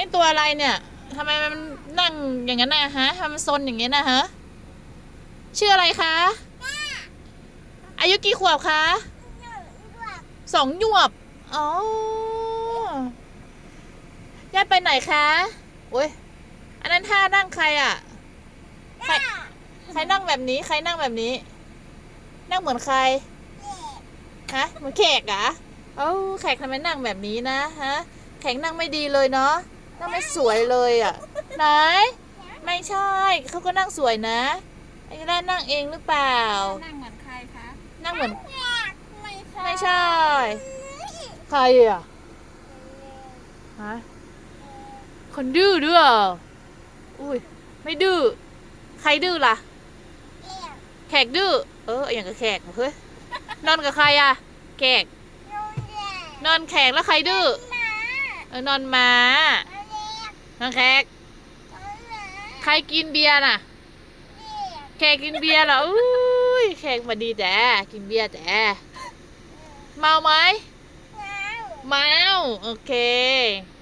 นี่ตัวอะไรเนี่ยทำไมมันนั่งอย่างนั้นนะฮะทำไมมันซนอย่างนี้นะฮะชื่ออะไรคะอายุกี่ขวบคะ2 หยวบอ๋อย่าไปไหนคะโอ้ยอันนั้นท่านั่งใครอ่ะใครใครนั่งแบบนี้ใครนั่งแบบนี้นั่งเหมือนใครฮะเหมือนแขกเหรอเอ้าแขกทำไมนั่งแบบนี้นะฮะแขกนั่งไม่ดีเลยเนาะนั่งไม่สวยเลยอ่ะไหนไม่ใช่เขาก็นั่งสวยนะไอ้แรกนั่งเองหรือเปล่านั่งเหมือนใครคะนั่งเหมือนไม่ใช่ไม่ใช่ใครอ่ะฮะคนดื้อด้วยอุ้ยไม่ดื้อใครดื้อล่ะแขกดื้ออย่างกับแขกเฮ้ยนอนกับใครอ่ะแขกนอนแขกแล้วใครดื้อนอนม้านอนแขกใครกินเบียร์น่ะแขกกินเบียร์เหรออุ้ยแขกมาดีแต่กินเบียร์แต่เมาไหมเมาโอเค